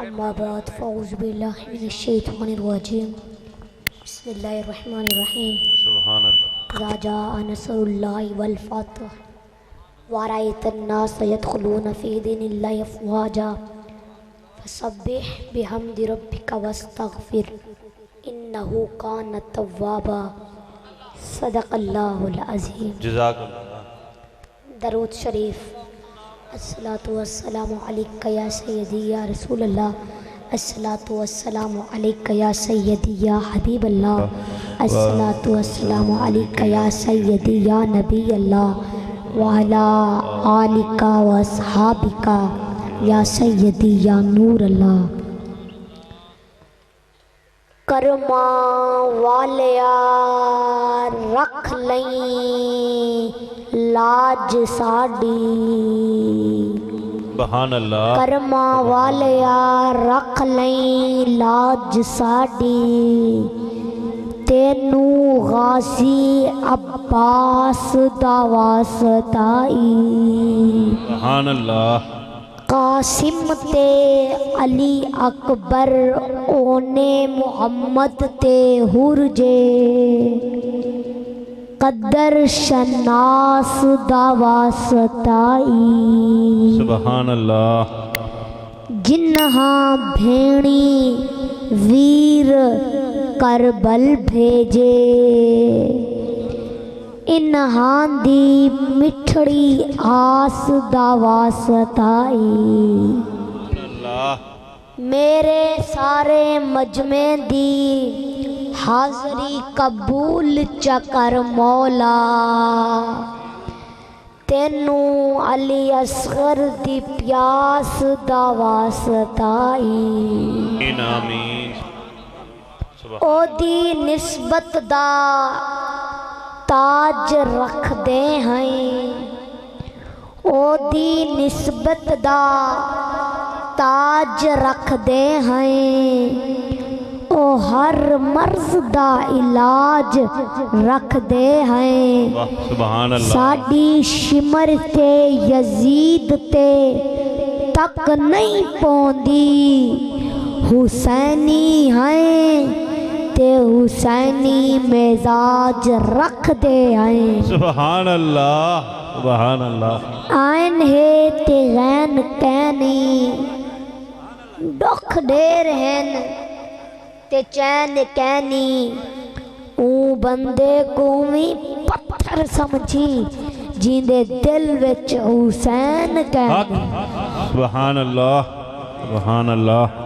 अम्मा बाद फ़ौज़ु बिल्लाहि मिनश्शैतानिर्रजीम बिस्मिल्लाहिर्रहमानिर्रहीम सुभान अल्लाह। इज़ा जाअ नस्रुल्लाहि वल फ़त्ह व रअयतन्नास यदख़ुलूना फ़ी दीनिल्लाहि अफ़वाजा फसब्बिह बिहम्दि रब्बिका वस्तग़फ़िर इन्नहु कान तव्वाबा सदक़ल्लाहुल अज़ीम। जज़ाकल्लाह। दरूद शरीफ। अस्सलातु वस्सलामु अलैका या सय्यदी या रसूलल्लाह, अस्सलातु वस्सलामु अलैका या सय्यदी या हबीबल्लाह, अस्सलातु वस्सलामु अलैका या सय्यदी या नबीयल्लाह व अला आलिका व अस्हाबिका या सय्यदी या नूरल्लाह। कर्मा वालिया रख लई लाज साडी, सुभान अल्लाह। कर्मा वालिया रख लई लाज साडी, तेनू गाजी अब्बास दा वास्ताई। सुभान अल्लाह। कासिम ते अली अकबर ओने मुहम्मद ते हुरजे, कदर शनास दा वास्ताई। सुभान अल्लाह। जिन्हा भेणी वीर करबल भेजे, इन्हां दी मिठड़ी आस दा वास्ताई। मेरे सारे मजमे दी हाज़री कबूल चकर मौला, तेनू अली असगर दी प्यास दा वास्ताई। आमीन। ओदी निस्बत दा ताज रख दे हैं, ओदी निस्बत दा ताज रख दे हैं, ओ हर मर्ज दा इलाज रख दे हैं। सुभान अल्लाह। साडी शिमर ते यजीद ते तक नहीं पौंदी, हुसैनी हैं ते हुसैनी मिजाज रख दे हैं। सुभान अल्लाह। सुभान अल्लाह। आयन है ते गैन कैनी, दुख देर हैं ते चैन कैनी, ऊ बंदे को भी पत्थर समझी जिंदे दिल विच हुसैन कैनी। सुभान अल्लाह। सुभान अल्लाह।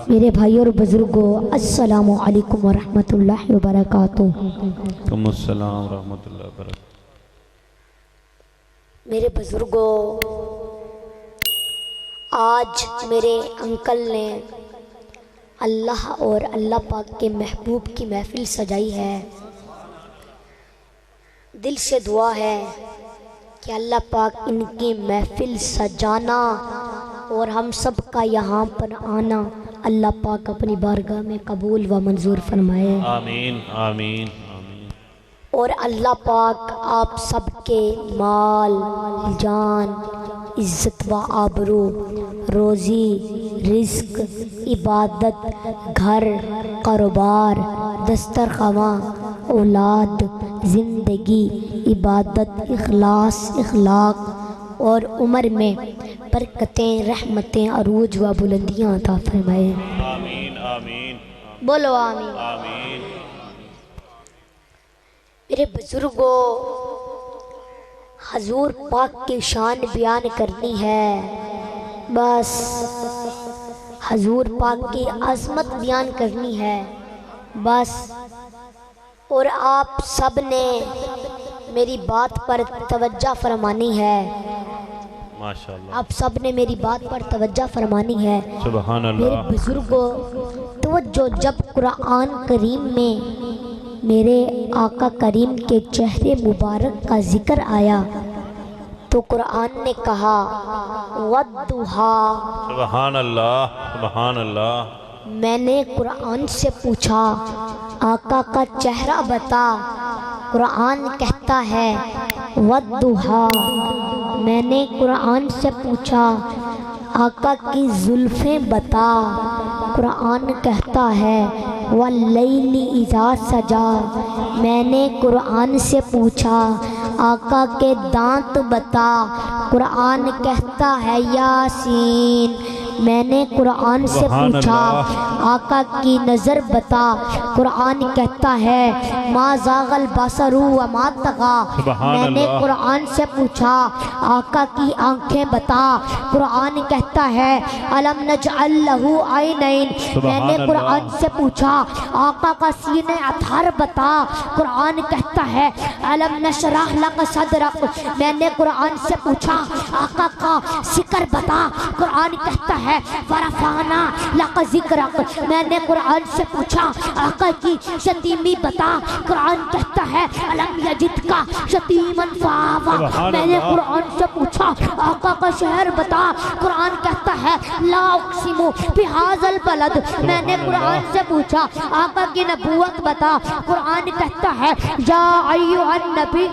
मेरे भाइयों और बुजुर्गों, अस्सलामु अलैकुम व रहमतुल्लाहि व बरकातुहू। अस्सलाम व रहमतुल्लाहि व बरकातुहू। मेरे बुजुर्गों, आज मेरे अंकल ने अल्लाह और अल्लाह पाक के महबूब की महफिल सजाई है। दिल से दुआ है कि अल्लाह पाक इनकी महफिल सजाना और हम सब का यहाँ पर आना अल्लाह पाक अपनी बारगाह में कबूल व मंजूर फरमाए। आमीन आमीन आमीन। और अल्लाह पाक आप सबके माल, जान, इज़्ज़त व आबरू, रोज़ी, रिज़्क, इबादत, घर, कारोबार, दस्तरख़वां, औलाद, ज़िंदगी, इबादत, इखलास, इखलाक और उम्र में बरकतें, रहमतें, अरूज व बुलंदियाँ अता फरमाए। आमीन आमीन। बोलो आमीन। आमीन। मेरे बुजुर्गों, हजूर पाक की शान बयान करनी है, बस हजूर पाक की अज़मत बयान करनी है बस। और आप सब ने मेरी बात पर तवज्जो फरमानी है, माशाअल्लाह। आप सब ने मेरी बात पर तवज्जो फरमानी है। सुभान मेरे अल्लाह। बुजुर्गों, तवज्जो, जब कुरान करीम में मेरे आका करीम के चेहरे मुबारक का जिक्र आया तो कुरान ने कहा वद्दुहा। सुभान अल्लाह। सुभान अल्लाह। मैंने कुरान से पूछा आका का चेहरा बता, कुरान कहता है वद्दुहा। मैंने कुरान से पूछा आका की जुल्फ़ें बता। कुरान कहता है वल्लैली इज़ा सजा। मैंने कुरान से पूछा आका के दांत बता। कुरान कहता है यासीन। मैंने कुरान से पूछा आका की नज़र बता। कुरान कहता है मा ज़ागल बसरु व मा तगा। मैंने कुरान से पूछा आका की आंखें बता। कुरान कहता है अलम नजअल लहू ऐनैन। मैंने कुरान से पूछा आका का सीने अथार बता। कुरान कहता है अलम नशरह लक सदरक। मैंने कुरान से पूछा आका का सिकर बता। कुरान कहता है फरफाना लक जिक्रक। मैंने कुरान से पूछा आका की शतीमी बता। कुरान कहता है अलम यजिद का शतीमन फावा। मैंने कुरान से पूछा आका का शहर बता। कुरान कहता है ला उक़सिमु बिहाज़ल बलद। मैंने कुरान से पूछा आका की नबूवत बता। कुरान कहता है या अय्युहन नबी।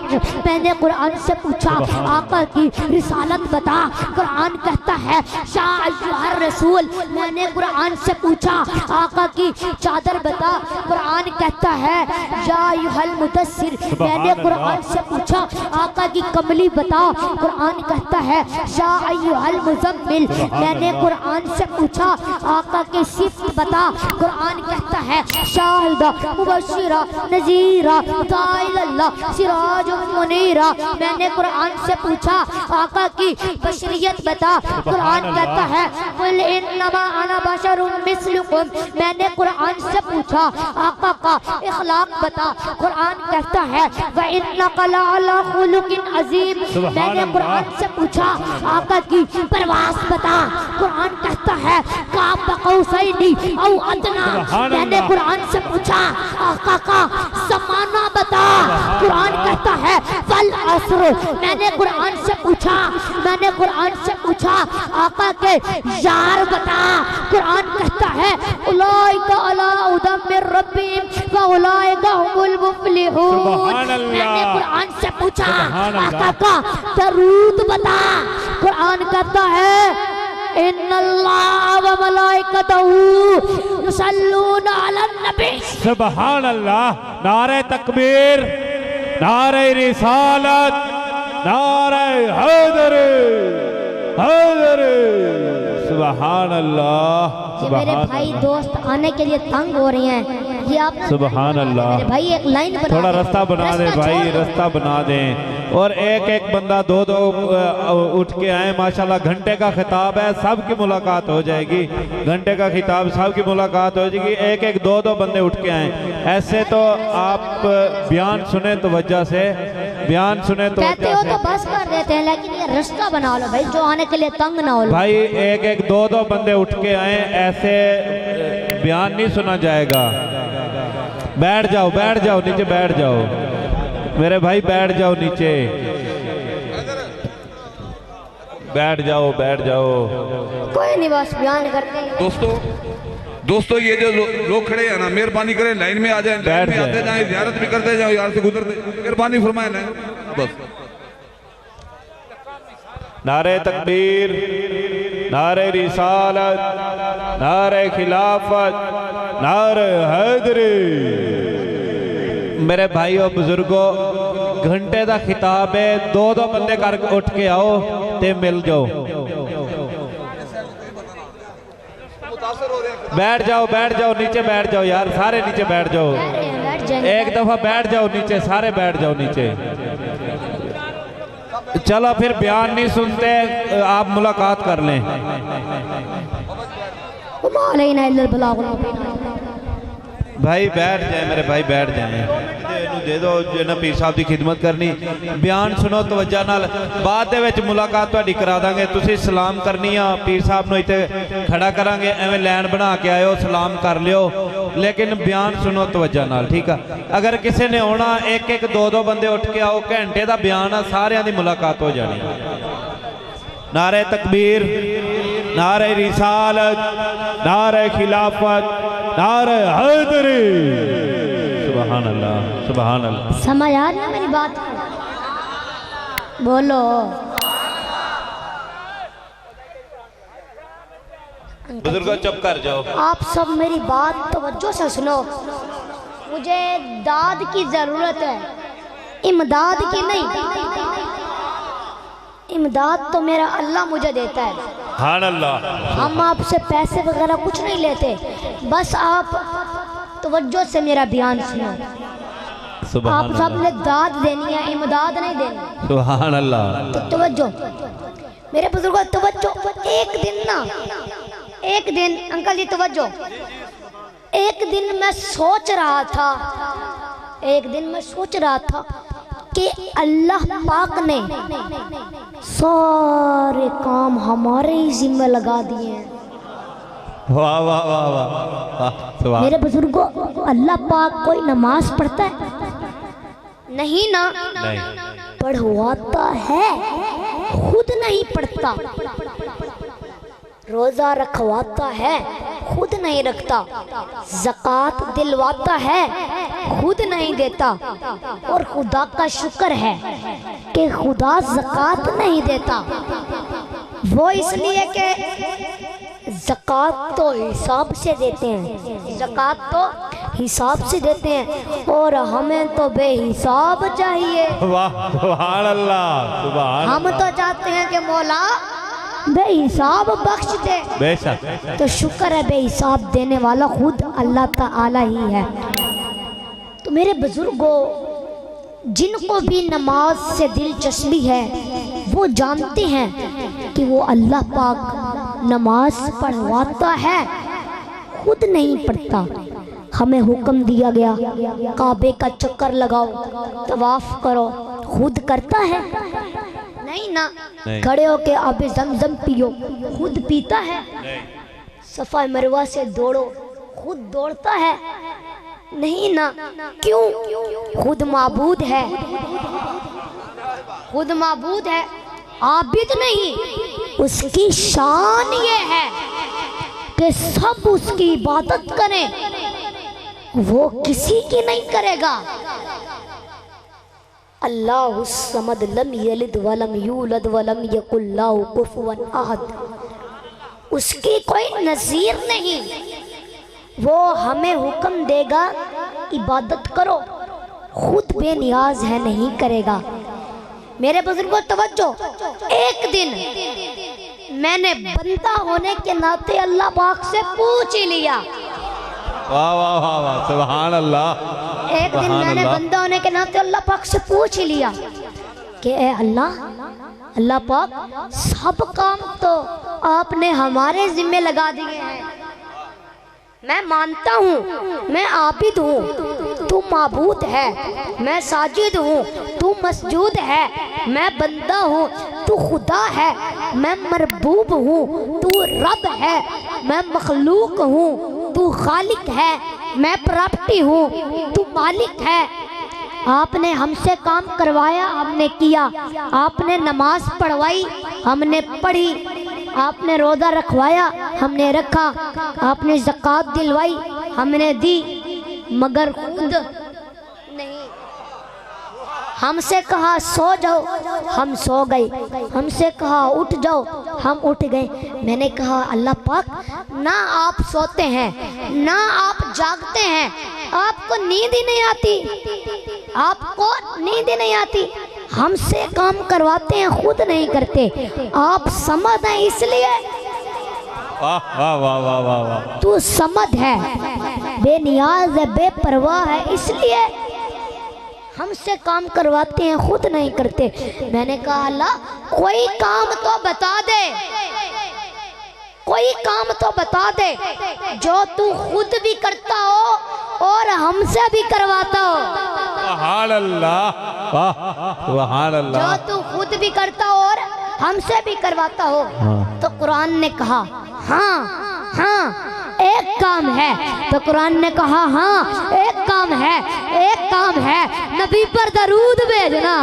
मैंने कुरान से पूछा आका की रिसालत बता। कुरान कहता है या अय्युहर रसूल। मैंने कुरान से पूछा आका की चादर बता। कुरान कहता है या अय्युहल मुदस्सिर। मैंने कुरान से पूछा आका की कमली बता। कुरान कहता है या अय्युहल मुज़म्मिल। मैंने कुरान से पूछा आका की सिफ़त बता। कुरान कहता है शाहिदा मुबश्शिरा नज़ीरा दाइलल्लाह सिराजुम मुनीरा। मैंने कुरान से पूछा आका की बशरियत बता। कुरान कहता है कुल इन्नमा अना बशरुम मिस्लुकुम। मैंने कुरान से पूछा आका का इखलाक बता। कुरान कहता है व इन्नका लअला खुलुकिन अज़ीम। मैंने कुरान से पूछा आका की परवास बता। कुरान कहता है काब कौसैनी औ अदना। मैंने कुरान से पूछा आका का ज़माना बता। कुरान कहता है वल अस्र। मैंने कुरान से पूछा आका के यार बता। कुरान कहता है उलाइका अला हुदम मिर रब्बिहिम व उलाइका हुमुल मुफ्लिहून। मैंने कुरान से पूछा आका का दरूद बता। कुरान कहता है इन्नल्लाह व मलाइकतहू युसल्लूना अलन नबी। सुभान अल्लाह। नारे तकबीर, नारे रिसालत, नारे हैदर, हैदर। सुभान अल्लाह। ये मेरे भाई दोस्त आने के लिए तंग हो रहे हैं। ये आप सुभान अल्लाह। मेरे भाई एक लाइन बना थोड़ा रास्ता बना दे भाई, रास्ता बना दें। और एक एक बंदा दो दो उठ के आए। माशाल्लाह घंटे का खिताब है, सबकी मुलाकात हो जाएगी। घंटे का खिताब, सबकी मुलाकात हो जाएगी। एक एक दो दो बंदे उठ के आए। ऐसे तो आप बयान सुने तो वजह से, बयान सुने तो कहते हो तो बस कर देते हैं, लेकिन ये रास्ता बना लो भाई, जो आने के लिए तंग ना हो। भाई एक एक दो दो बंदे उठ के आए, ऐसे बयान नहीं सुना जाएगा। बैठ जाओ, बैठ जाओ, नीचे बैठ जाओ मेरे भाई, बैठ जाओ नीचे, बैठ जाओ, बैठ जाओ। कोई नहीं, बस बयान करते हैं। दोस्तों ये जो लोग खड़े हैं ना, मेहरबानी करें लाइन में आ जाएं, लाइन में आते जाएं, ज़ियारत भी करते जाओ, यार से गुजरते, मेहरबानी फरमाएं लाइन बस। नारे तकबीर, नारे रिसालत, नारे खिलाफत, नारे हैदरी। मेरे भाइयों बुजुर्गों, घंटे का खिताब है, दो दो बंदे कर उठ के आओ ते मिल जाओ। बैठ जाओ, बैठ जाओ, नीचे बैठ जाओ यार, सारे नीचे बैठ जाओ। एक दफा बैठ जाओ नीचे, सारे बैठ जाओ नीचे। चलो फिर बयान नहीं सुनते, आप मुलाकात कर लें। भाई बैठ जाए मेरे भाई, बैठ जाए। दे दो जो पीर साहब की खिदमत करनी, बयान सुनो तवज्जो नाल। बाद दे विच मुलाकात तुहाडी करा दांगे। तुसीं सलाम करनी आ, पीर साहब नूं इत्थे खड़ा करांगे, एवें लैन बना के आयो, सलाम कर लियो, लेकिन बयान सुनो तवज्जो नाल, ठीक है। अगर किसी ने आना, एक एक दो दो बंदे उठ के आओ, घंटे का बयान आ, सारियां दी मुलाकात हो जानी। नारे तकबीर, नारे रिसालत, नारे खिलाफत, नारे हैदरी। सुभान अल्लाह, सुभान अल्लाह। समझ आ रही है मेरी बात? बोलो। बुजुर्गों चुप कर जाओ। आप सब मेरी बात तवज्जो से सुनो। मुझे दाद की ज़रूरत है, इमदाद की नहीं। इमदाद तो मेरा अल्लाह मुझे देता है। हाँ अल्लाह। हम आपसे पैसे वगैरह कुछ नहीं लेते, बस आप तवज्जो से मेरा बयान सुनो। आप सब ने दाद देनी है, इमदाद नहीं देनी। सुभान अल्लाह। तो तवज्जो मेरे बुजुर्गों, तवज्जो। एक दिन अंकल जी तवज्जो, एक दिन मैं सोच रहा था कि अल्लाह पाक ने सारे काम हमारे ही जिम्मे लगा दिए हैं। वाह वाह वाह वाह। मेरे बुजुर्गों, अल्लाह पाक कोई नमाज पढ़ता है? नहीं ना, नहीं। पढ़वाता है, खुद नहीं पढ़ता। रोजा रखवाता है, खुद नहीं रखता। ज़कात दिलवाता है, खुद नहीं देता। और खुदा का शुक्र है कि खुदा ज़कात नहीं देता। वो इसलिए कि ज़कात तो हिसाब से देते हैं, ज़कात तो हिसाब से देते हैं, और हमें तो बेहिसाब चाहिए। वाह सुभान अल्लाह, सुभान। हम तो चाहते हैं कि मौला बेहिसाब बख्श दे। बेशक। तो शुक्र है बेहिसाब देने वाला खुद अल्लाह ताला ही है। तो मेरे बुजुर्गों, जिनको भी नमाज से दिलचस्पी है वो जानते हैं कि वो अल्लाह पाक नमाज पढ़वाता है, खुद नहीं पढ़ता। हमें हुक्म दिया गया काबे का चक्कर लगाओ, तवाफ करो, खुद करता है? नहीं ना। खड़े होके आप जमजम पियो, खुद पीता है? सफा मरवा से दौड़ो, खुद दौड़ता है? नहीं ना। क्यों? खुद माबूद है, खुद माबूद है, आबिद नहीं। उसकी शान ये है कि सब उसकी इबादत करें, वो किसी की नहीं करेगा। अल्लाहु समद लम यलिद वलम यूलद वलम यकुल लहु कुफुवन अहद। उसकी कोई नज़ीर नहीं। वो हमें हुक्म देगा इबादत करो, खुद बेनियाज है, नहीं करेगा। मेरे बुजुर्गों तवज्जो, एक दिन मैंने बंदा होने के नाते अल्लाह पाक से पूछ ही लिया। वाह वाह वाह वाह, सुभान अल्लाह। एक दिन मैंने बंदा होने के नाते अल्लाह पाक से पूछ ही लिया कि ए अल्लाह पाक, सब काम तो आपने हमारे जिम्मे लगा दिए हैं। मैं मानता हूँ मैं आबिद हूँ, तू माबूद है। मैं साजिद हूँ, तू मसजूद है। मैं बंदा हूँ, तू खुदा है। मैं मरबूब हूँ, तू रब है। मैं मखलूक हूँ, तू खालिक है। मैं प्रॉपर्टी हूँ, तू मालिक है। आपने हमसे काम करवाया, हमने किया। आपने नमाज पढ़वाई, हमने पढ़ी। आपने रोज़ा रखवाया, हमने रखा। आपने ज़कात दिलवाई, हमने दी। मगर खुद नहीं। हमसे कहा सो जाओ, हम सो गए। हमसे कहा उठ जाओ, हम उठ गए। मैंने कहा अल्लाह पाक, ना आप सोते हैं, ना आप जागते हैं, आपको नींद ही नहीं आती, आपको नींद ही नहीं आती। हमसे काम करवाते हैं, खुद नहीं करते। आप समद हैं इसलिए। वाह वाह वाह वाह वाह वाह। तू समद है, बेनियाज है, बेपरवाह है, इसलिए हमसे काम करवाते हैं, खुद नहीं करते। मैंने कहा अल्लाह, कोई काम तो बता दे, कोई काम तो बता दे जो तू खुद भी करता हो और हमसे भी करवाता हो। सुभान अल्लाह, सुभान अल्लाह। जो तू खुद भी करता हो और हमसे भी करवाता हो। तो कुरान ने कहा हाँ हाँ एक काम है। तो कुरान ने कहा हाँ एक काम है, एक काम है, नबी पर दरूद भेजना,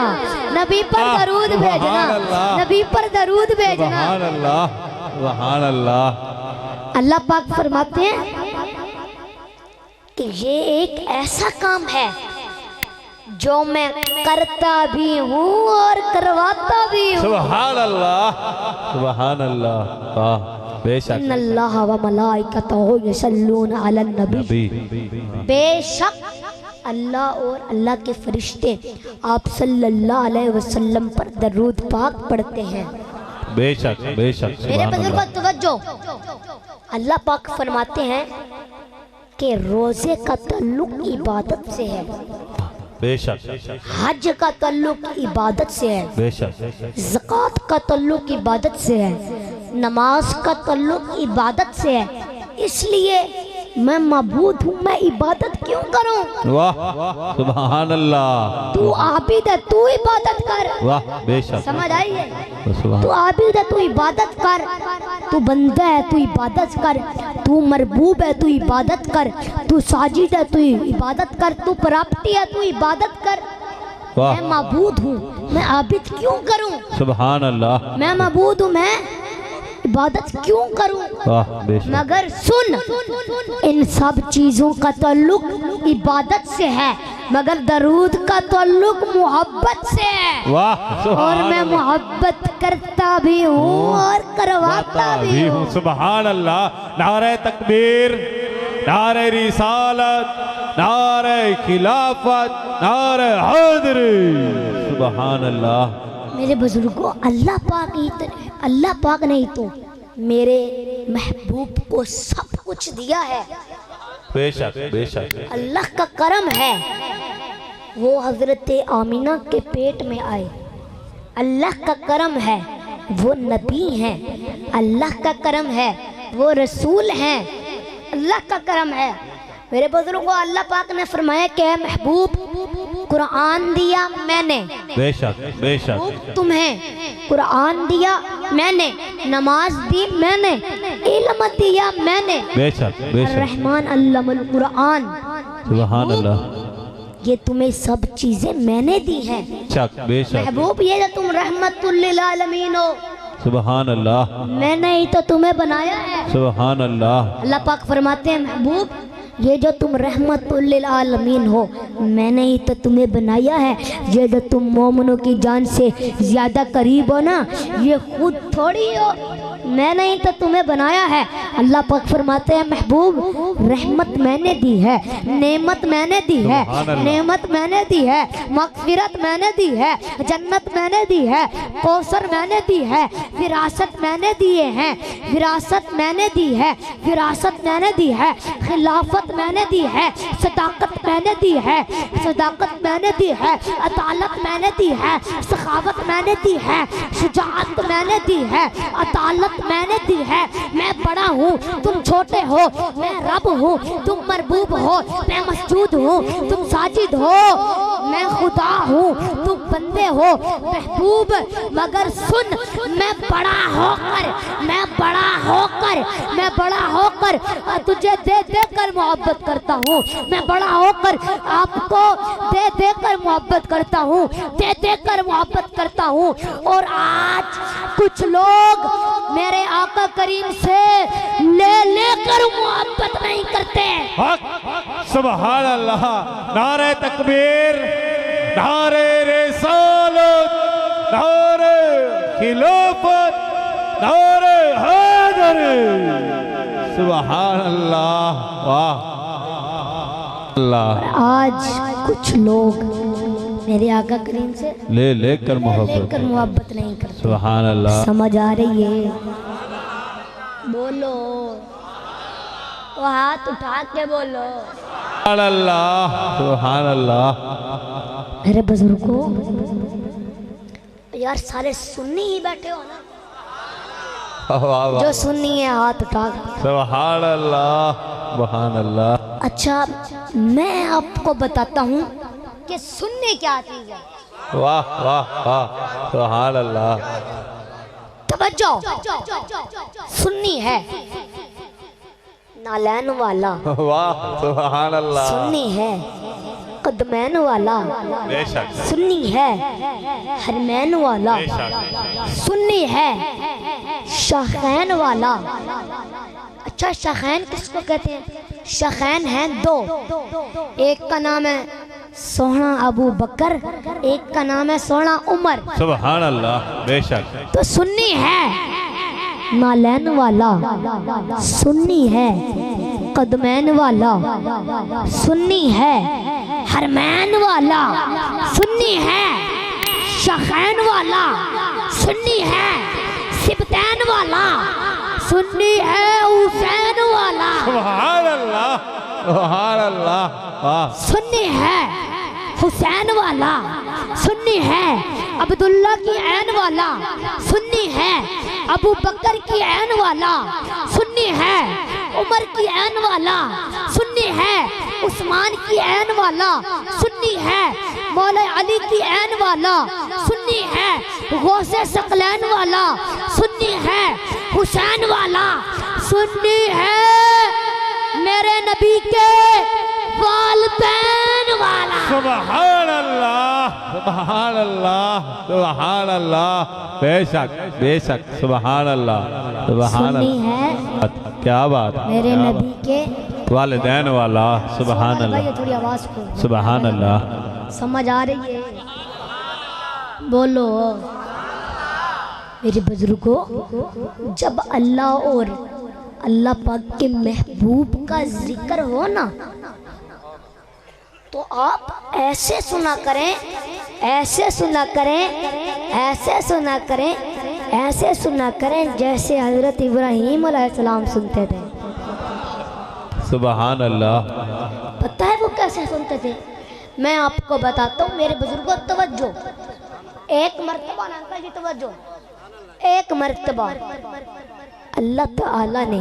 नबी पर दरूद भेजना, नबी पर दरूद भेजना। सुभान अल्लाह, सुभान अल्लाह। अल्लाह पाक फरमाते हैं कि ये एक ऐसा काम है जो मैं करता भी हूँ और करवाता भी हूँ। सुभान अल्लाह, सुभान अल्लाह। वाह बेशक इन्नल्लाह व मलाइकतहु यसल्लूना अलन नबी। बेशक अल्लाह और अल्लाह के फरिश्ते आप सल्लल्लाहु अलैहि वसल्लम पर दरूद पाक पढ़ते हैं। बेशक बेशक मेरे बुजुर्गों तवज्जो, अल्लाह पाक फरमाते हैं कि रोजे का ताल्लुक इबादत से है, बेशक हज का ताल्लुक इबादत से है, बेशक ज़कात का ताल्लुक इबादत से है, नमाज का ताल्लुक इबादत से है। इसलिए मैं मबूद हूँ, मैं इबादत क्यों करूँ? वाह सुभान अल्लाह। तू आबिद है, तू इबादत कर। वाह बेशक समझ आई है? सुभान तू आबिद है, तू इबादत कर। तू बंदा है, तू इबादत कर। तू मरबूब है, तू इबादत कर। तू साजिद है, तू इबादत कर। तू प्राप्ति है, तू इबादत कर। वाह मैं मबूद हूँ, मैं आबिद क्यों करूँ? सुभान अल्लाह। मैं मबूद हूँ, मैं इबादत क्यों करूं? वाह बेशक मगर सुन, इन सब चीजों का ताल्लुक इबादत से है, मगर दरूद का ताल्लुक मोहब्बत से है। वाह और मैं मोहब्बत करता भी हूँ और करवाता भी हूँ। सुभान अल्लाह। नारे तकबीर, नारे रिसालत, नारे खिलाफत, नारे हैदरी। सुभान अल्लाह। मेरे बुजुर्गों, अल्लाह पाक ही तो, अल्लाह पाक नहीं तो मेरे महबूब को सब कुछ दिया है। बेशक बेशक अल्लाह का करम है वो हजरत आमिना के पेट में आए। अल्लाह का करम है वो नबी हैं। अल्लाह का करम है वो रसूल हैं। अल्लाह का करम है। मेरे बुजुर्गों, अल्लाह पाक ने फरमाया कि है महबूब, कुरान दिया मैंने, बेशक बेशक तुम्हें कुरान दिया मैंने, नमाज दी मैंने, इल्म दिया मैंने। बेशक बेशक रहमान अल्लामुल कुरान। सुभान अल्लाह। ये तुम्हें सब चीजें मैंने दी हैं। बेशक बेशक महबूब, ये जो तुम रहमतुल लिल आलमीन हो, सुभान अल्लाह। मैंने ही तो तुम्हें बनाया है। सुभान अल्लाह। अल्लाह पाक फरमाते हैं महबूब, ये जो तुम रहमतुल लिल आलमीन हो, मैंने ही तो तुम्हें बनाया है। ये जो तुम मोमिनों की जान से ज्यादा करीब हो ना, ये खुद थोड़ी हो, मैंने ही तो तुम्हें बनाया है। अल्लाह पाक फरमाते हैं महबूब, रहमत मैंने दी है, नेमत मैंने दी है, नेमत मैंने दी है, मगफिरत मैंने दी है, जन्नत मैंने दी है, कौसर मैंने दी है, विरासत मैंने दिए हैं, विरासत मैंने दी है, विरासत मैंने दी है, खिलाफत मैंने दी है, सदाकत मैंने दी है, सदाकत मैंने दी है, अदालत मैंने दी है, सखावत मैंने दी है, शुजाअत मैंने दी है, अदालत मैंने दी है। मैं बड़ा हूँ, तुम छोटे हो, मैं रब हूँ, तुम मरबूब हो, मैं मसजूद हूँ, तुम साजिद हो, मैं खुदा हूँ, तुम बंदे हो। महबूब, मगर सुन, मैं बड़ा होकर, मैं बड़ा होकर, मैं बड़ा होकर तुझे दे दे कर मोहब्बत करता हूँ। मैं बड़ा होकर आपको दे दे कर मोहब्बत करता हूँ, दे दे कर मोहब्बत करता हूँ। और आज कुछ लोग मेरे आका करीम से ले लेकर मोहब्बत नहीं करते। सुभान अल्लाह। नारे तकबीर, नारे रिसालत, नारे खिलाफत, नारे हैदरी। सुभान अल्लाह। वाह अल्लाह। आज कुछ लोग मेरे आका करीम से ले लेकर मोहब्बत मोहब्बत नहीं करते। सुभान अल्लाह। समझ आ रही है? बोलो, वो हाथ उठा के बोलो। सुभान अल्लाह। सुभान अल्लाह। मेरे बुजुर्गों, यार सारे सुन्नी ही बैठे हो ना? वाह वाह। जो सुन्नी है हाथ उठा। सुभान अल्लाह। सुभान अल्लाह। अच्छा, मैं आपको बताता हूँ कि सुन्नी क्या चीज है। वाह वाह वाह। सुभान अल्लाह। तवज्जो, सुन्नी है नालैन वाला, वाह सुभान अल्लाह। सुन्नी है कदमैन वाला, बेशक सुन्नी है हरमैन वाला, सुन्नी है शाखैन वाला। अच्छा, शाखैन किसको कहते हैं? शाखैन हैं दो, एक का नाम है सोहना अबू बकर, एक का नाम है सोहना उमर। सुभान अल्लाह। बेशक तो सुन्नी है नालैन वाला, सुन्नी है कदमैन वाला, सुन्नी है हरमैन वाला, सुन्नी है शखैन वाला, सुन्नी है सिबतैन वाला, सुन्नी है हुसैन वाला, सुभान अल्लाह, सुभान अल्लाह, वाह। सुन्नी है हुसैन वाला, सुन्नी है अब्दुल्ला की ऐन वाला, सुन्नी है अबू बकर की ऐन वाला, सुन्नी है उमर की ऐन वाला, सुन्नी है उस्मान की ऐन वाला, सुन्नी है मौला अली की ऐन वाला, सुन्नी है गौसे सकलैन वाला, सुन्नी है हुसैन वाला, सुन्नी है मेरे नबी के वालिदैन वाला। सुभान अल्लाह, सुभान अल्लाह, सुभान अल्लाह, बेशक बेशक, सुभान अल्लाह, सुभान सुन्नी अल्लाह, है क्या बात, मेरे क्या नबी के बात। वालिदैन वाला, सुभान भाई अल्लाह, ये थोड़ी आवाज को सुभान अल्लाह। समझ आ रही है? बोलो मेरे बुजुर्गों, जब अल्लाह और अल्लाह पाक के महबूब का जिक्र हो ना, तो आप ऐसे सुना करें, ऐसे सुना करें, ऐसे सुना करें, ऐसे सुना करें जैसे हजरत इब्राहीम अलैहिस्सलाम सुनते थे। सुभान अल्लाह। पता है वो कैसे सुनते थे? मैं आपको बताता हूँ मेरे बुजुर्गों, तवज्जो, एक मर्तबा ना अंकल जी, तवज्जो, एक मर्तबा अल्लाह ताला ने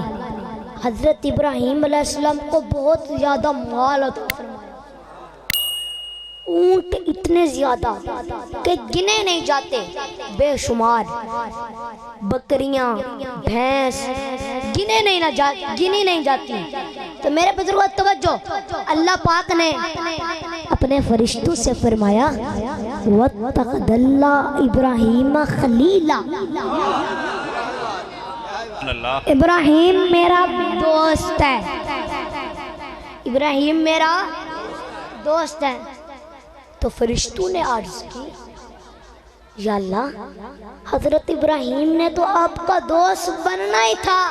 हजरत इब्राहीम अलैहिस्सलाम को बहुत ज्यादा माल अता फरमाया। ऊंट इतने ज्यादा कि गिने नहीं जाते, बेशुमार, बकरियां, भैंस गिनी नहीं जाती। तो मेरे बुजुर्गों तवज्जो, अल्लाह पाक ने अपने फरिश्तों से फरमाया वत्तखदल्ला इब्राहीम खलीला, इब्राहीम मेरा दोस्त है, इब्राहीम मेरा दोस्त है। तो फरिश्तों ने अर्ज की या अल्लाह, हजरत इब्राहीम ने तो आपका दोस्त बनना ही था,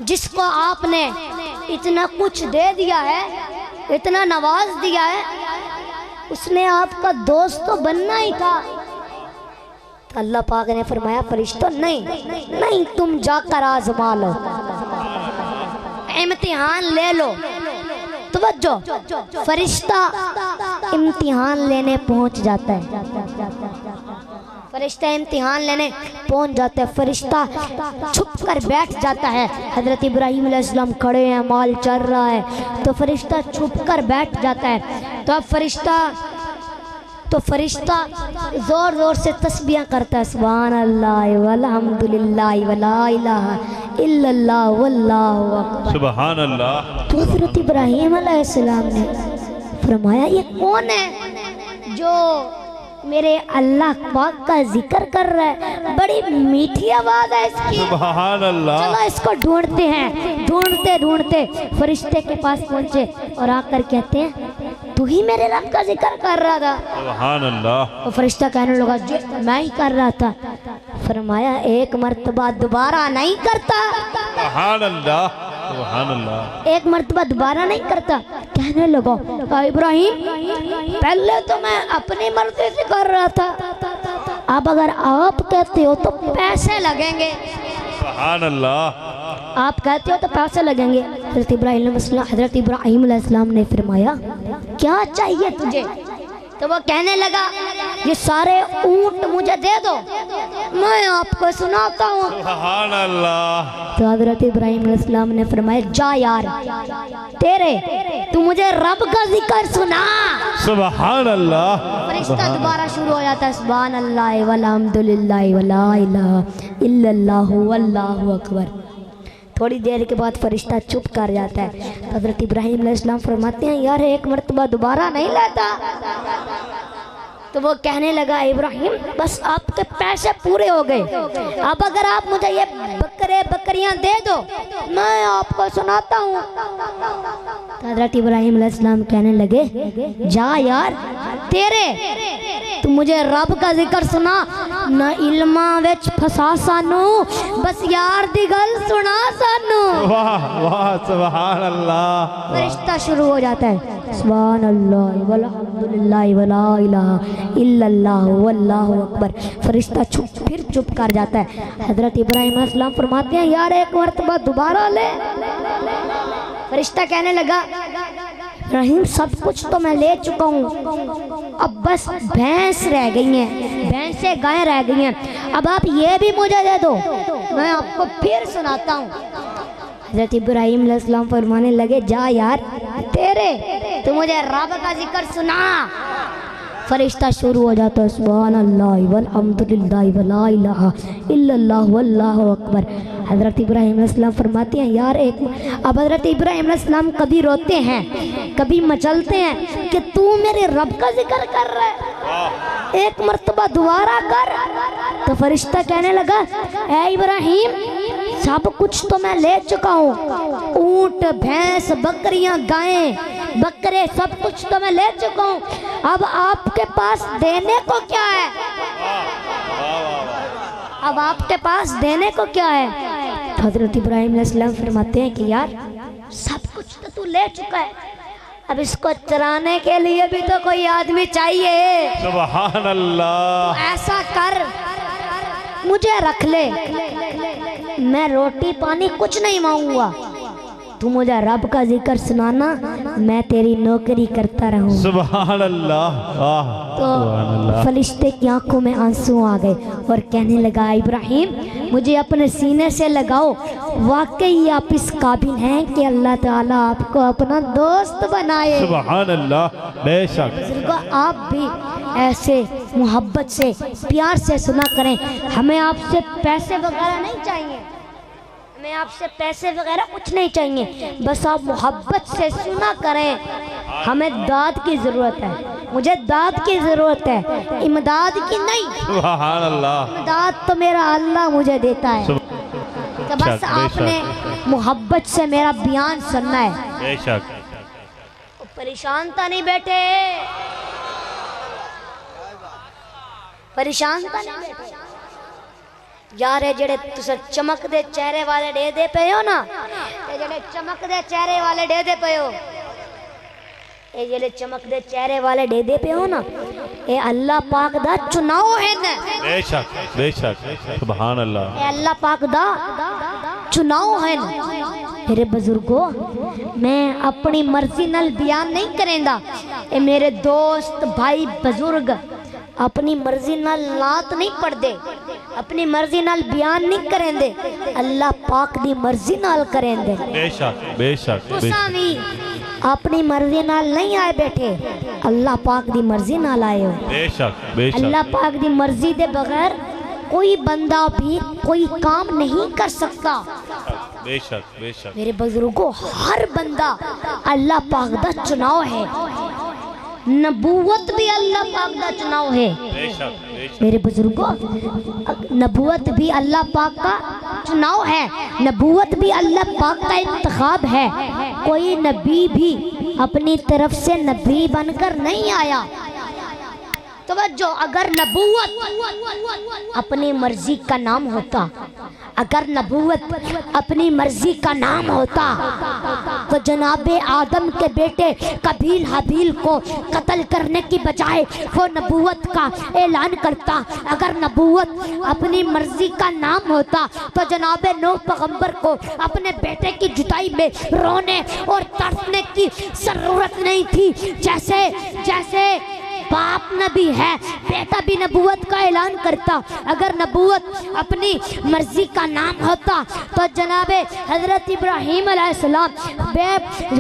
जिसको आपने इतना कुछ दे दिया है, इतना नवाज दिया है, उसने आपका दोस्त तो बनना ही था। तो अल्लाह पाक ने फरमाया फरिश्तों नहीं नहीं, तुम जाकर आजमा लो, इम्तिहान ले लो। तवज्जो, फरिश्ता इम्तिहान लेने पहुंच जाता है, फरिश्ता इम्तिहान लेने पहुंच जाता है, फरिश्ता छुप कर बैठ जाता है। हजरत इब्राहीम अलैहिस्सलाम खड़े हैं, माल चल रहा है, तो फरिश्ता छुप कर बैठ जाता है। तो अब फरिश्ता जोर जोर से तस्बीह करता है, सुभान अल्लाह वल्हम्दुलिल्लाह वला इलाहा इल्लल्लाह वल्लाहु अकबर, सुभान अल्लाह। तो हजरत इब्राहीम अलैहिस्सलाम ने फरमाया ये कौन है जो मेरे अल्लाह पाक का जिक्र कर रहा है, बड़ी मीठी आवाज है इसकी, सुभान अल्लाह। चलो इसको ढूंढते हैं। ढूंढते ढूंढते फरिश्ते के पास पहुंचे और आकर कहते हैं तू ही मेरे रब का जिक्र कर रहा था। सुभान अल्लाह। तो फरिश्ता कहने लगा जी मैं ही कर रहा था। फरमाया एक मर्तबा दोबारा नहीं करता, सुभान अल्लाह, सुभान अल्लाह। एक मर्तबा दोबारा नहीं करता। कहने लगा इब्राहीम पहले तो मैं अपनी मर्जी से कर रहा था, अब अगर आप कहते हो तो पैसे लगेंगे, सुभान अल्लाह। आप कहते हो तो पैसे लगेंगे। हजरत इब्राहीम अलैहिस्सलाम ने फरमाया क्या चाहिए तुझे? तो वो कहने लगा ये सारे ऊंट मुझे दे दो, मैं आपको सुनाता हूँ। सुभान अल्लाह। तो हजरत इब्राहीम अलैहिस्सलाम ने फरमाया जा यार तू मुझे रब का जिक्र सुना। सुभान अल्लाह। फरिश्ता दोबारा शुरू हो जाता है, सुभान अल्लाह वल्हम्दुलिल्लाह वला इलाहा इल्लल्लाहु वल्लाहु अकबर। थोड़ी देर के बाद फरिश्ता चुप कर जाता है। तो हजरत इब्राहीम अलैहिस्सलाम फरमाते हैं यार एक मर्तबा दोबारा नहीं लाता। तो वो कहने लगा इब्राहिम बस आपके पैसे पूरे हो गए, अब अगर आप मुझे ये बकरे बकरियां दे दो मैं आपको सुनाता हूँ। तो हज़रत इब्राहिम अलैहिस्सलाम कहने लगे जा यार तेरे तू मुझे रब का जिक्र सुना ना इल्मा विच फसा सानू, बस यार दी गल सुना सानू। वाह वाह सुभान अल्लाह। फरिश्ता शुरू हो जाता है सुभान अल्लाह वल्हम्दुलिल्लाह वला इलाहा इल्लल्लाह वल्लाहु अकबर। फरिश्ता फिर चुप कर जाता है। हजरत इब्राहिम अलैहिस्सलाम फरमाते हैं यार एक मरतबा दोबारा ले। फरिश्ता कहने लगा इब्राहिम सब कुछ तो मैं ले चुका हूँ, अब बस भैंस रह गई हैं, भैंसें गायें रह गई हैं, अब आप ये भी मुझे दे दो मैं आपको फिर सुनाता हूँ। हज़रत इब्राहिम अलैहिस्सलाम फरमाने लगे जा यार तेरे तू मुझे रब का जिक्र सुना। फरिश्ता शुरू हो जाता है सुभान अल्लाह वल्हम्दुलिल्लाह वला इलाहा इल्लल्लाह वल्लाहु अकबर। हज़रत इब्राहिम अलैहिस्सलाम फरमाते हैं यार एक अब हज़रत इब्राहिम अलैहिस्सलाम कभी रोते हैं कभी मचलते हैं कि तू मेरे रब का जिक्र कर रहा है, एक मर्तबा दोबारा कर। तो फरिश्ता कहने लगा ऐ इब्राहिम सब कुछ तो मैं ले चुका हूँ, ऊंट भैंस बकरियां गायें बकरे सब कुछ तो मैं ले चुका हूँ, अब आपके पास देने को क्या है, अब आपके पास देने को क्या है। हजरत इब्राहिम अलैहिस्सलाम फरमाते हैं कि यार सब कुछ तो तू ले चुका है, अब इसको चराने के लिए भी तो कोई आदमी चाहिए। सुभान अल्लाह। तो ऐसा कर मुझे रख ले, मैं रोटी पानी कुछ नहीं मांगूंगा, तू मुझे रब का जिक्र सुनाना मैं तेरी नौकरी करता रहूं। सुभान अल्लाह। तो फरिश्ते की आंखों में आंसू आ गए और कहने लगा इब्राहिम मुझे अपने सीने से लगाओ, वाकई आप इस काबिल हैं कि अल्लाह ताला आपको अपना दोस्त बनाए। सुभान अल्लाह। बेशक बुजुर्गों आप भी ऐसे मोहब्बत से प्यार से सुना करें, हमें आपसे पैसे वगैरह नहीं चाहिए, हमें आपसे पैसे वगैरह कुछ नहीं चाहिए, बस आप मोहब्बत से सुना करें। हमें दाद की ज़रूरत है, मुझे दाद की ज़रूरत है, इमदाद की नहीं। सुभान अल्लाह। इमदाद तो मेरा अल्लाह मुझे देता है, तो बस आपने मोहब्बत से मेरा बयान सुनना है। बेशक। परेशान तो नहीं बैठे, परेशान तो नहीं बैठे यार, ये जेड़े तुसे चमकदे चेहरे वाले डे दे पे हो ना, ये जेड़े चमकदे चेहरे वाले डे दे पे हो, ये जेड़े चमकदे चेहरे वाले डे दे पे हो ना, ये अल्लाह पाक दा चुनाव है ना। बेशक बेशक। सुभान अल्लाह। ये अल्लाह पाक दा चुनाव है ना। मेरे बुजुर्गों मैं अपनी मर्जी नाल बयान नहीं करेंदा, ये मेरे दोस्त भाई बुजुर्ग अपनी मर्जी नाल लात नहीं पढ़ते, अपनी मर्जी नाल बयान नहीं करेंदे, अल्लाह पाक दी मर्जी नाल करेंदे। बेशक बेशक। तुसां भी अपनी मर्जी नाल नहीं आए बैठे, अल्लाह पाक दी मर्जी नाल आए हो। बेशक बेशक। अल्लाह पाक दी मर्जी दे बगैर कोई बंदा भी कोई काम नहीं कर सकता। बेशक बेशक। मेरे बुजुर्गों हर बंदा अल्लाह पाक दा चुनाव है, नबूवत भी अल्लाह पाक का चुनाव है। मेरे बुजुर्गों नबूवत भी अल्लाह पाक का चुनाव है, नबूवत भी अल्लाह पाक का इंतखाब है। कोई नबी भी अपनी तरफ से नबी बनकर नहीं आया। तवज्जो, अगर नबूवत अपनी मर्जी का नाम होता, अगर नबूवत अपनी मर्जी का नाम होता तो जनाबे आदम के बेटे कबील हबील को कत्ल करने की बजाय वो नबूवत का ऐलान करता। अगर नबूवत अपनी मर्जी का नाम होता तो जनाबे नूह पैगंबर को अपने बेटे की जुदाई में रोने और तरसने की जरूरत नहीं थी। जैसे जैसे बाप नबी है, बेटा भी नबूवत का ऐलान करता। अगर नबूवत अपनी मर्जी का नाम होता तो जनाबे हजरत इब्राहीम अलैहिस्सलाम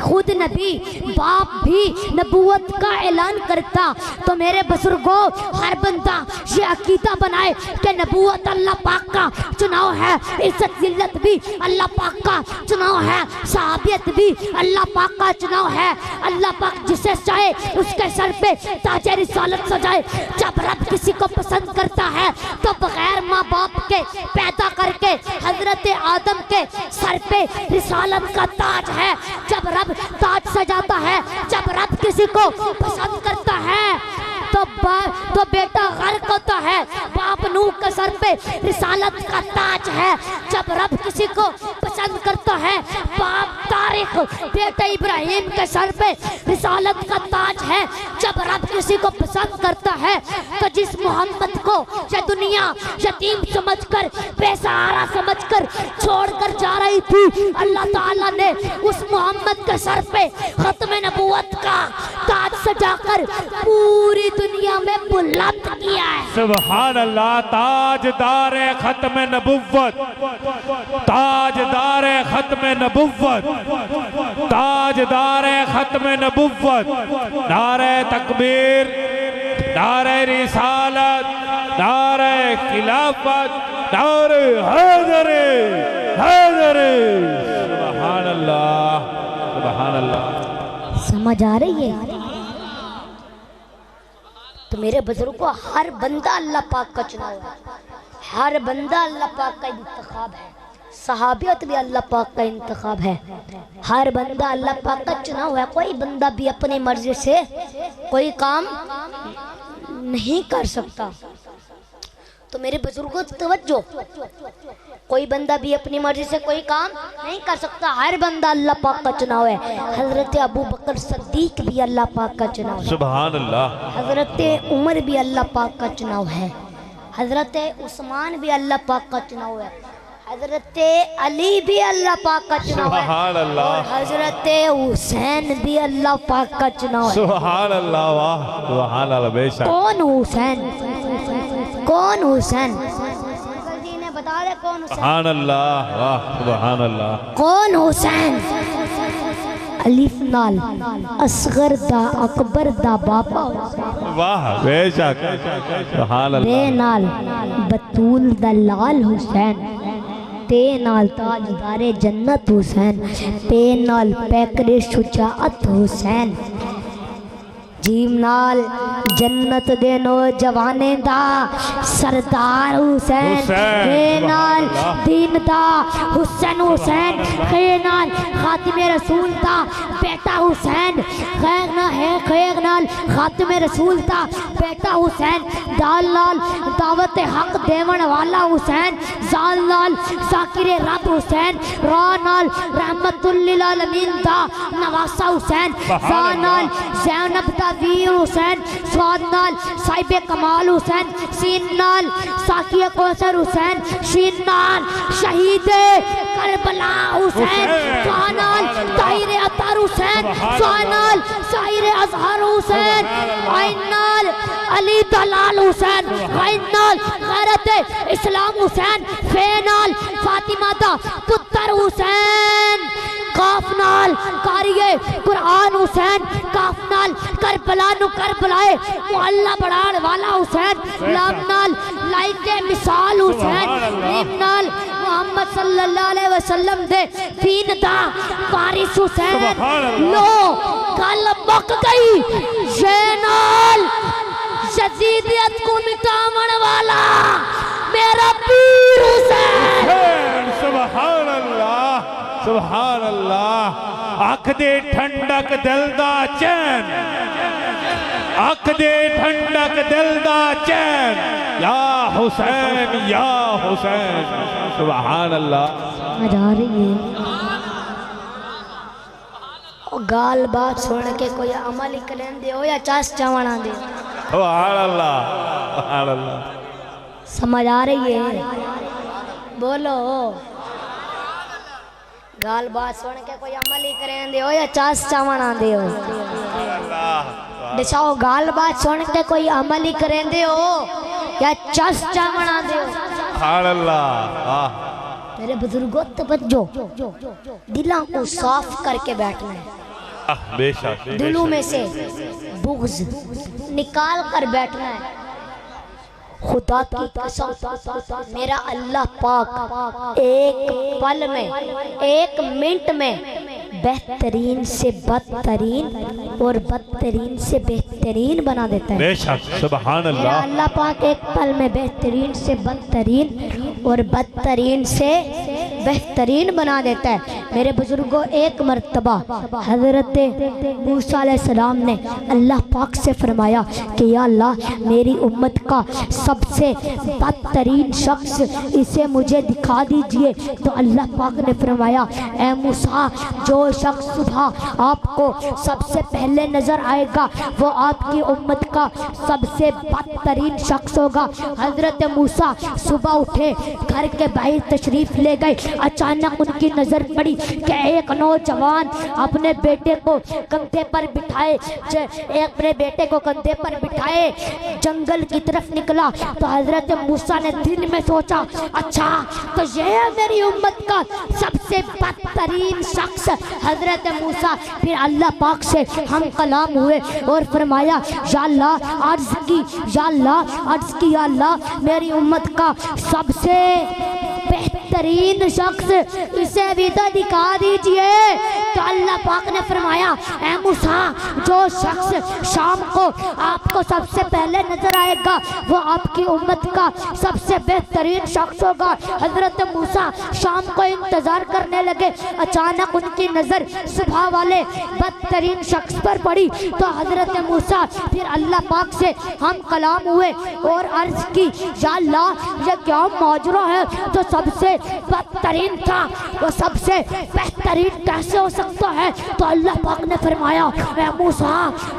खुद नबी, बाप भी नबूवत का ऐलान करता। तो मेरे बुजुर्गों हर बंदा ये अकीदा बनाए कि नबूवत अल्लाह पाक का चुनाव है, इज्जत जिल्लत भी अल्लाह पाक का चुनाव है, सहाबियत भी अल्लाह पाक का चुनाव है। अल्लाह पाक जिसे चाहे उसके सर पे ताज रिसालत सजाए। जब रब किसी को पसंद करता है तो बगैर माँ बाप के पैदा करके हजरत आदम के सर पे रिसालत का ताज है। जब रब ताज सजाता है, जब रब किसी को पसंद करता है तो बेटा गर्क होता है। बाप नूह के सर पे रिसालत का ताज है। जब रब किसी को पसंद करता है, बाप तारिक बेटा इब्राहिम के सर पे रिसालत का ताज है। जब रब किसी को पसंद करता है तो जिस मोहम्मद को ये दुनिया यतीम समझकर, बेसहारा समझकर छोड़कर जा रही थी, अल्लाह ताला ने उस मोहम्मद के सर पे खत्म नबूवत का ताज सजाकर पूरी दुनिया में बुलंद किया है। सुभान अल्लाह। ताजदार खत्म नबुव्वत, ताजदार खत्म नबुव्वत, ताजदार खत्म नबुव्वत। नारे तकबीर, नारे रिसालत, नारे खिलाफत, नारे हैदरी, हैदरी। सुभान अल्लाह, सुभान अल्लाह। समझ आ रही है? तो मेरे बुजुर्गों, हर बंदा अल्लाह पाक का चुनाव है, हर बंदा अल्लाह पाक का इंतखाब है। सहाबियत भी अल्लाह पाक का इंतखाब है, हर बंदा अल्लाह पाक का चुनाव है। कोई बंदा भी अपनी मर्जी से कोई काम नहीं कर सकता। तो मेरे बुजुर्गों तवज्जो, कोई बंदा भी अपनी मर्जी से कोई काम नहीं कर सकता, हर बंदा अल्लाह पाक का चुनाव है। हजरत अबू बकर सद्दीक भी अल्लाह पाक का चुनाव है, सुभान अल्लाह। हजरत उमर भी अल्लाह पाक का चुनाव है, हजरत उस्मान भी अल्लाह पाक का चुनाव है, हजरत अली भी अल्लाह पाक का चुनाव है, सुभान अल्लाह। और हजरत हुसैन भी अल्लाह पाक का चुनाव है। सुभान अल्लाह, वाह सुभान अल्लाह। बेशक। कौन हुसैन? कौन हुसैन? जी ने बता दे कौन हुसैन? सुभान अल्लाह, वाह सुभान अल्लाह। कौन हुसैन? अलिफ नाल असगर दा अकबर दा बाबा, वाह बेशक। सुभान बे अल्लाह। नाल बतूल दा लाल हुसैन, ते नाल ताजदारे जन्नत हुसैन, पे नाल पैकरे शुजाअत हुसैन, जीम नाल जन्नत दे नौजवाने दा सरदार हुसैन, हे नाल दीन दा हुसैन, हुसैन हे नाल खातिमे रसूल दा बेटा हुसैन, खैर ना है खैर नाल खातिमे रसूल दा बेटा हुसैन, दाल नाल दावत हक देवन वाला हुसैन, जाल नाल साकिरे रब हुसैन, रा नाल रहमतुल लिल आलमीन दा नवासा हुसैन, जा नाल ज़ैनब दा वीर हुसैन, स्वाद नाल साहिबे कमाल हुसैन, सीन नाल साकिया कौसर हुसैन, शीन नाल शहीदे करबला हुसैन, स्वा नाल ताहिरे अतार हुसैन, स्वा नाल साहिरे अजहर हुसैन, आइन नाल अली दलाल हुसैन, आइन नाल गैरत इस्लाम हुसैन, फे नाल फातिमा दा पुत्र हुसैन, काफ नाल कारिये कुरान हुसैन, काफ नाल करबला नु करबलाए मुहल्ला बढ़ाण वाला हुसैन, लाम नाल लाइके मिसाल हुसैन, मीम नाल मोहम्मद सल्लल्लाहु अलैहि वसल्लम दे दीन दा वारिस हुसैन। लो गल मुक गई, ये नाल यजीदियत को मिटावण वाला मेरा पीर हुसैन। सुभान अल्लाह, सुभान अल्लाह। अख दे ठंडक दिल दा चैन, अख दे ठंडक दिल दा चैन, या हुसैन या हुसैन। सुभान अल्लाह। मजा रही है। और गाल बात सुन के कोई अमल ही करें दे हो या चास चावना दे। सुभान अल्लाह, सुभान अल्लाह। समझ आ रही है? बोलो। गाल बात सुन के कोई अमल ही करें दे हो या चास चावना दे हो। दिशाओ गाल बात सुन के कोई अमल ही करें दे हो या चास चावना दे हो। सुभान अल्लाह। मेरे बुजुर्गों तवज्जो, दिलों को साफ करके बैठना है, बेशक। दिलों में से बुग़्ज़ निकाल कर बैठना है। खुदा की कसम, मेरा अल्लाह पाक एक पल में, एक मिनट में बेहतरीन से बदतरीन और बदतरीन से बेहतरीन बना देता है। बेशक सुभान मेरा अल्लाह। अल्लाह पाक एक पल में बेहतरीन से बदतरीन और बदतरीन से बेहतरीन बना देता है। मेरे बुजुर्गों, एक मर्तबा हज़रत मूसा अलैहिस्सलाम ने अल्लाह पाक से फरमाया कि या अल्लाह, मेरी उम्मत का सबसे बदतरीन शख्स इसे मुझे दिखा दीजिए। तो अल्लाह पाक ने फरमाया, ए मूसा, जो शख्स सुबह आपको सबसे पहले नजर आएगा वो आपकी उम्मत का सबसे बदतरीन शख्स होगा। हजरत मूसा सुबह उठे, घर के बाहर तशरीफ ले गए। अचानक उनकी नजर पड़ी कि एक नौजवान अपने बेटे को कंधे पर बिठाए जंगल की तरफ निकला। तो हजरत मूसा ने दिल में सोचा, अच्छा तो ये है मेरी उम्मत का सबसे बदतरीन शख्स। हजरत मूसा फिर अल्लाह पाक से हम कलाम हुए और फरमाया, या अल्लाह अर्ज़ की या अल्लाह, मेरी उम्मत का सबसे बेहतरीन शख्स इसे भी तो दिखा दीजिए। तो अल्लाह पाक ने फरमाया, ए मूसा, जो शख्स शाम को आपको सबसे पहले नजर आएगा वो आपकी उम्मत का सबसे बेहतरीन शख्स होगा। हजरत मूसा शाम को इंतजार करने लगे। अचानक उनकी नजर सुबह वाले बदतरीन शख्स पर पड़ी। तो हजरत मूसा फिर अल्लाह पाक से हम कलाम हुए और अर्ज की, या अल्लाह, ये क्या माजरा है? तो सबसे बदतरीन था, वो सबसे बेहतरीन कैसे हो सकता है? तो अल्लाह पाक ने फरमाया, ए मूसा,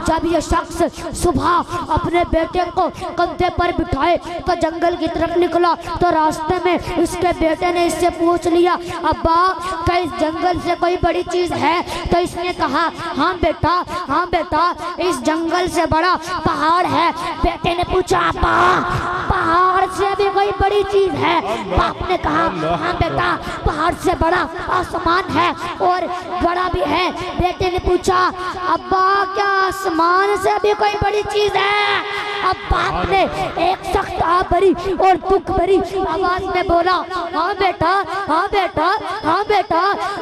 जब ये शख्स सुबह अपने बेटे को कंधे पर बिठाए तो जंगल की तरफ निकला, तो रास्ते में इसके बेटे ने इससे पूछ लिया, अब्बा, क्या इस जंगल से कोई बड़ी चीज है? तो इसने कहा, हाँ बेटा, इस जंगल से बड़ा पहाड़ है। बेटे ने पूछा, अब्बा, पहाड़ से भी कोई बड़ी चीज है? बाप ने कहा, हाँ बेटा, पहाड़ से बड़ा आसमान है और बड़ा भी है। बेटे ने पूछा, अब्बा, क्या आसमान से भी कोई बड़ी चीज है? अब बाप ने एक सख्त भरी और दुख भरी आवाज में बोला, हाँ बेटा,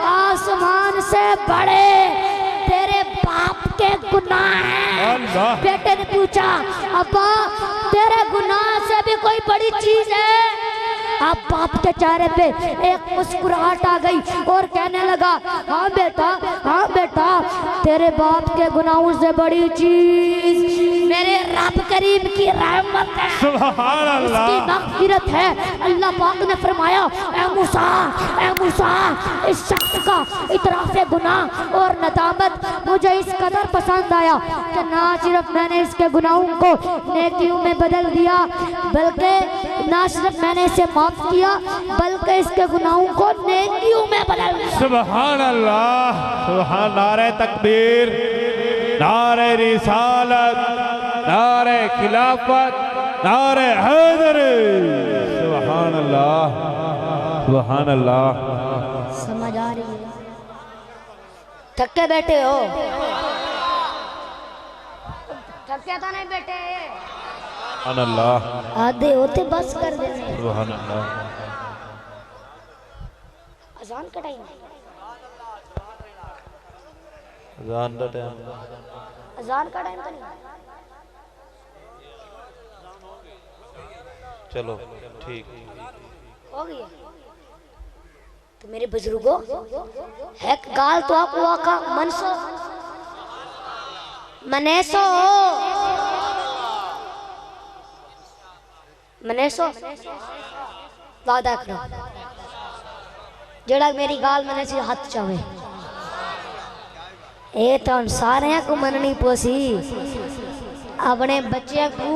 आसमान से बड़े तेरे बाप के गुनाह हैं। बेटे ने पूछा, अब्बा, तेरे गुनाह से भी कोई बड़ी चीज है? अब बाप के चेहरे पे एक मुस्कुराहट आ गई और कहने लगा, हाँ बेटा, तेरे बाप के गुनाहों से बड़ी चीज मेरे रब करीम की रहमत है, सुभान अल्लाह, उसकी मग़फ़िरत है। अल्लाह पाक ने फरमाया, ए मूसा, इस शख्स का इतराफ़े गुनाह और नदामत मुझे इस कदर पसंद आया कि ना सिर्फ मैंने इसके गुनाहों को नेकियों में बदल दिया, बल्कि ना सिर्फ मैंने इसे माफ किया, बल्कि इसके गुनाहों को नेकियों में बदल दिया। सुभान अल्लाह, सुभान, नारे तकबीर, नारे रिसालत, नारे खिलाफत, नारे हैदरी, सुभान अल्लाह, सुभान अल्लाह। समझ आ रही है? थके बैठे हो? थके तो नहीं बैठे? सुभान अल्लाह, आधे होते बस कर देने। सुभान अल्लाह। अजान का टाइम, अजान का टाइम, अजान का टाइम तो नहीं। चलो ठीक हो गया। तो मेरे बुजुर्गों, है गाल तो आपको आका मनसो मनेसो वादा करो, जड़ा मेरी गाल मने से हाथ चावे, ये तो सारे को मननी पोसी। अपने बच्चे को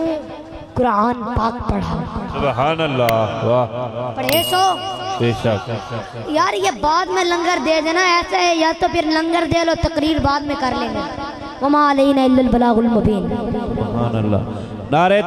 कुरान पाक पढ़ाओ। सुभान अल्लाह, वाह, पढ़े सो बेशक। यार, ये बाद में लंगर दे देना, ऐसा है या तो फिर लंगर दे लो, तकरीर बाद में कर लेंगे। वमा अलैना इल्लल बलागुल मुबीन। सुभान अल्लाह। नारे